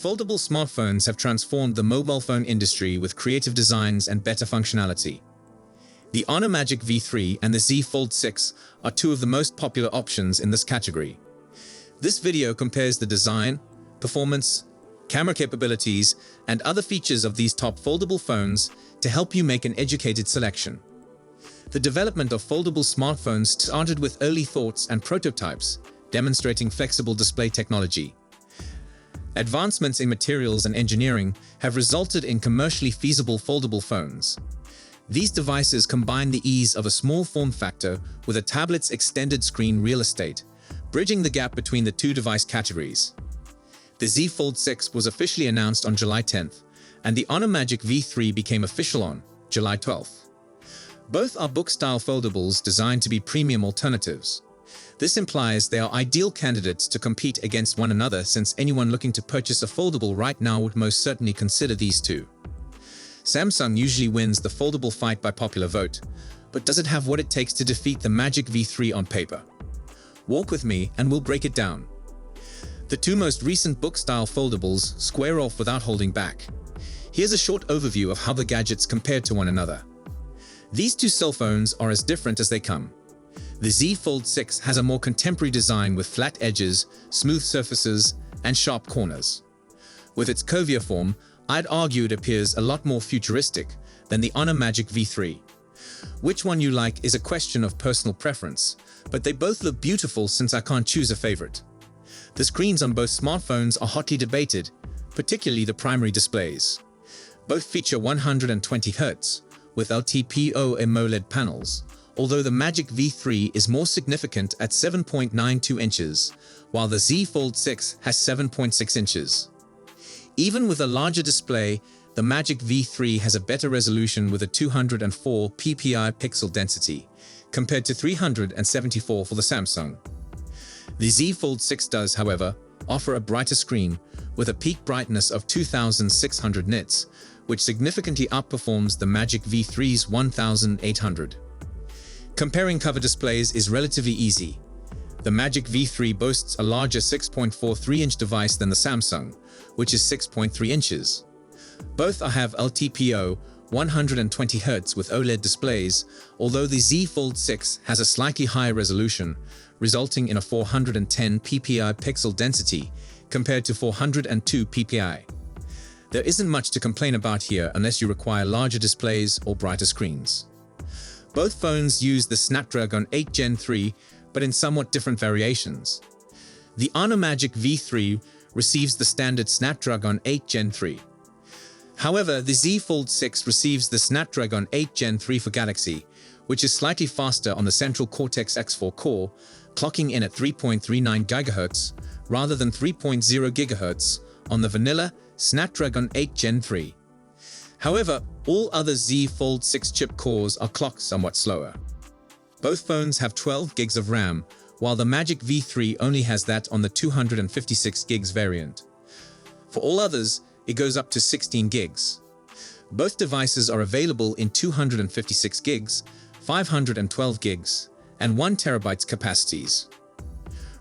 Foldable smartphones have transformed the mobile phone industry with creative designs and better functionality. The Honor Magic V3 and the Z Fold 6 are two of the most popular options in this category. This video compares the design, performance, camera capabilities, and other features of these top foldable phones to help you make an educated selection. The development of foldable smartphones started with early thoughts and prototypes, demonstrating flexible display technology. Advancements in materials and engineering have resulted in commercially feasible foldable phones. These devices combine the ease of a small form factor with a tablet's extended screen real estate, bridging the gap between the two device categories. The Z Fold 6 was officially announced on July 10th, and the Honor Magic V3 became official on July 12th. Both are book-style foldables designed to be premium alternatives. This implies they are ideal candidates to compete against one another, since anyone looking to purchase a foldable right now would most certainly consider these two. Samsung usually wins the foldable fight by popular vote, but does it have what it takes to defeat the Magic V3 on paper? Walk with me and we'll break it down. The two most recent book-style foldables square off without holding back. Here's a short overview of how the gadgets compare to one another. These two cell phones are as different as they come. The Z Fold 6 has a more contemporary design with flat edges, smooth surfaces, and sharp corners. With its curvier form, I'd argue it appears a lot more futuristic than the Honor Magic V3. Which one you like is a question of personal preference, but they both look beautiful since I can't choose a favorite. The screens on both smartphones are hotly debated, particularly the primary displays. Both feature 120 Hz with LTPO AMOLED panels, although the Magic V3 is more significant at 7.92 inches, while the Z Fold 6 has 7.6 inches. Even with a larger display, the Magic V3 has a better resolution with a 204 ppi pixel density, compared to 374 for the Samsung. The Z Fold 6 does, however, offer a brighter screen with a peak brightness of 2600 nits, which significantly outperforms the Magic V3's 1800. Comparing cover displays is relatively easy. The Magic V3 boasts a larger 6.43-inch device than the Samsung, which is 6.3 inches. Both have LTPO 120 Hz with OLED displays, although the Z Fold 6 has a slightly higher resolution, resulting in a 410 ppi pixel density compared to 402 ppi. There isn't much to complain about here unless you require larger displays or brighter screens. Both phones use the Snapdragon 8 Gen 3, but in somewhat different variations. The Honor Magic V3 receives the standard Snapdragon 8 Gen 3. However, the Z Fold 6 receives the Snapdragon 8 Gen 3 for Galaxy, which is slightly faster on the Central Cortex X4 core, clocking in at 3.39 GHz rather than 3.0 GHz on the vanilla Snapdragon 8 Gen 3. However, all other Z Fold 6 chip cores are clocked somewhat slower. Both phones have 12 GB of RAM, while the Magic V3 only has that on the 256 GB variant. For all others, it goes up to 16 GB. Both devices are available in 256 GB, 512 GB, and 1 TB capacities.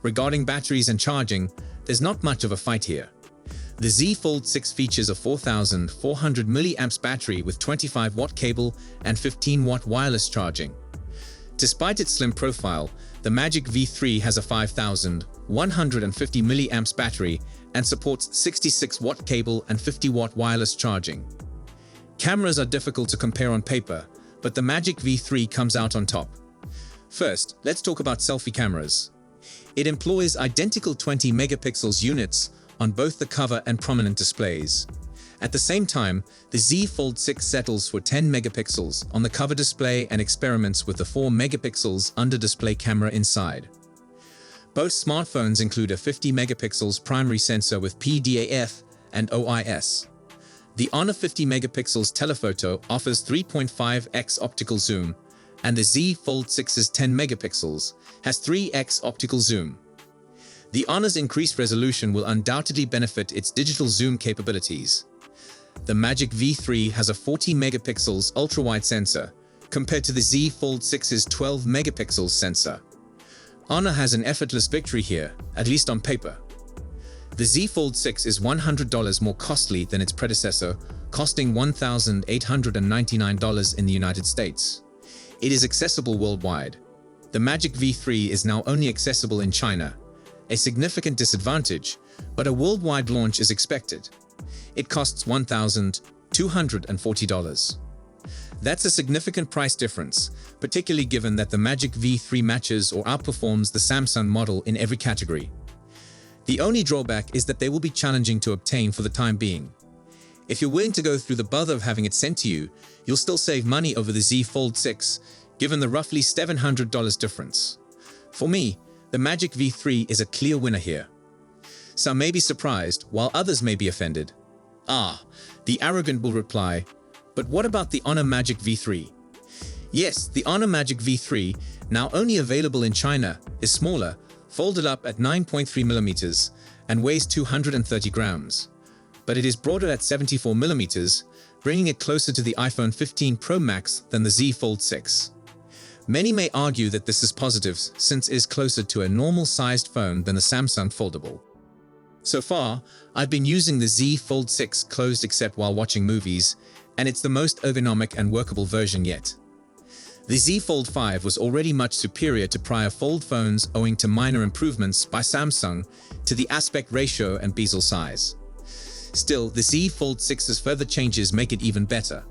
Regarding batteries and charging, there's not much of a fight here. The Z Fold 6 features a 4400 mAh battery with 25-watt cable and 15-watt wireless charging. Despite its slim profile, the Magic V3 has a 5150 mAh battery and supports 66-watt cable and 50-watt wireless charging. Cameras are difficult to compare on paper, but the Magic V3 comes out on top. First, let's talk about selfie cameras. It employs identical 20 megapixels units on both the cover and prominent displays. At the same time, the Z Fold 6 settles for 10 megapixels on the cover display and experiments with the 4 megapixels under-display camera inside. Both smartphones include a 50 megapixels primary sensor with PDAF and OIS. The Honor 50 megapixels telephoto offers 3.5x optical zoom, and the Z Fold 6's 10 megapixels has 3x optical zoom. The Honor's increased resolution will undoubtedly benefit its digital zoom capabilities. The Magic V3 has a 40 megapixels ultra-wide sensor, compared to the Z Fold 6's 12 megapixels sensor. Honor has an effortless victory here, at least on paper. The Z Fold 6 is $100 more costly than its predecessor, costing $1,899 in the United States. It is accessible worldwide. The Magic V3 is now only accessible in China, a significant disadvantage, but a worldwide launch is expected. It costs $1,240. That's a significant price difference, particularly given that the Magic V3 matches or outperforms the Samsung model in every category. The only drawback is that they will be challenging to obtain for the time being. If you're willing to go through the bother of having it sent to you, you'll still save money over the Z Fold 6, given the roughly $700 difference. For me, the Magic V3 is a clear winner here. Some may be surprised, while others may be offended. The arrogant will reply, but what about the Honor Magic V3? Yes, the Honor Magic V3, now only available in China, is smaller, folded up at 9.3mm, and weighs 230 grams. But it is broader at 74mm, bringing it closer to the iPhone 15 Pro Max than the Z Fold 6. Many may argue that this is positive since it is closer to a normal-sized phone than the Samsung Foldable. So far, I've been using the Z Fold 6 closed except while watching movies, and it's the most ergonomic and workable version yet. The Z Fold 5 was already much superior to prior Fold phones owing to minor improvements by Samsung to the aspect ratio and bezel size. Still, the Z Fold 6's further changes make it even better.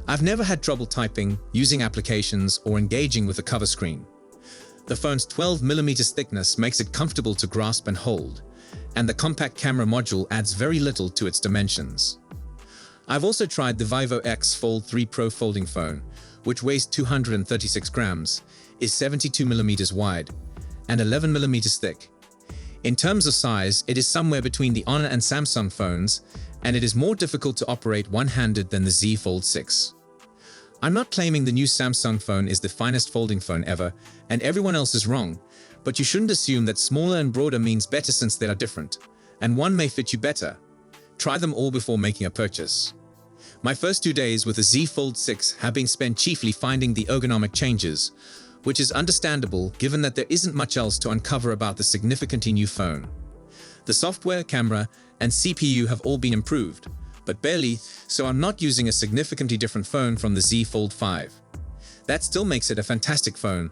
I've never had trouble typing, using applications, or engaging with the cover screen. The phone's 12mm thickness makes it comfortable to grasp and hold, and the compact camera module adds very little to its dimensions. I've also tried the Vivo X Fold 3 Pro folding phone, which weighs 236 grams, is 72mm wide, and 11mm thick. In terms of size, it is somewhere between the Honor and Samsung phones, and it is more difficult to operate one-handed than the Z Fold 6. I'm not claiming the new Samsung phone is the finest folding phone ever, and everyone else is wrong, but you shouldn't assume that smaller and broader means better since they are different, and one may fit you better. Try them all before making a purchase. My first 2 days with the Z Fold 6 have been spent chiefly finding the ergonomic changes, which is understandable given that there isn't much else to uncover about the significantly new phone. The software, camera, and CPU have all been improved, but barely, so I'm not using a significantly different phone from the Z Fold 5. That still makes it a fantastic phone,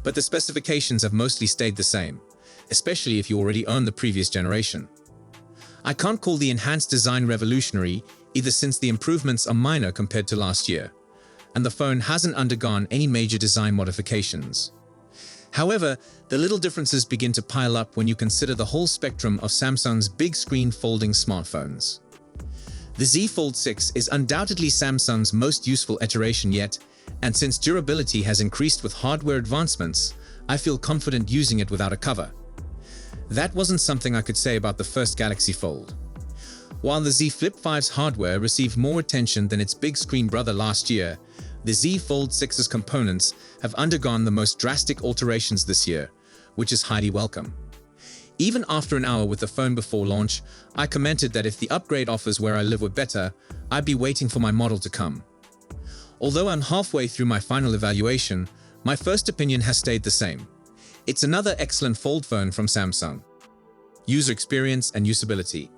but the specifications have mostly stayed the same, especially if you already own the previous generation. I can't call the enhanced design revolutionary either since the improvements are minor compared to last year, and the phone hasn't undergone any major design modifications. However, the little differences begin to pile up when you consider the whole spectrum of Samsung's big-screen folding smartphones. The Z Fold 6 is undoubtedly Samsung's most useful iteration yet, and since durability has increased with hardware advancements, I feel confident using it without a cover. That wasn't something I could say about the first Galaxy Fold. While the Z Flip 5's hardware received more attention than its big-screen brother last year, the Z Fold 6's components have undergone the most drastic alterations this year, which is highly welcome. Even after an hour with the phone before launch, I commented that if the upgrade offers where I live were better, I'd be waiting for my model to come. Although I'm halfway through my final evaluation, my first opinion has stayed the same. It's another excellent fold phone from Samsung. User experience and usability.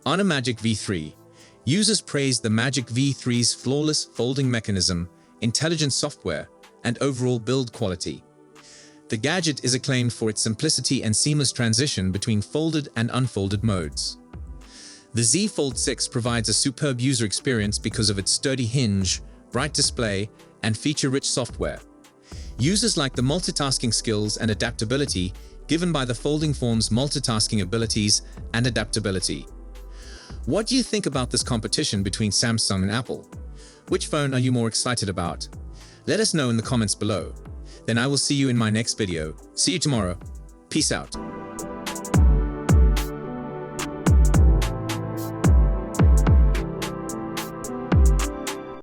On a Magic V3, users praised the Magic V3's flawless folding mechanism, intelligent software, and overall build quality. The gadget is acclaimed for its simplicity and seamless transition between folded and unfolded modes. The Z Fold 6 provides a superb user experience because of its sturdy hinge, bright display, and feature-rich software. Users like the multitasking skills and adaptability given by the folding phone's multitasking abilities and adaptability. What do you think about this competition between Samsung and Apple? Which phone are you more excited about? Let us know in the comments below. Then I will see you in my next video. See you tomorrow. Peace out.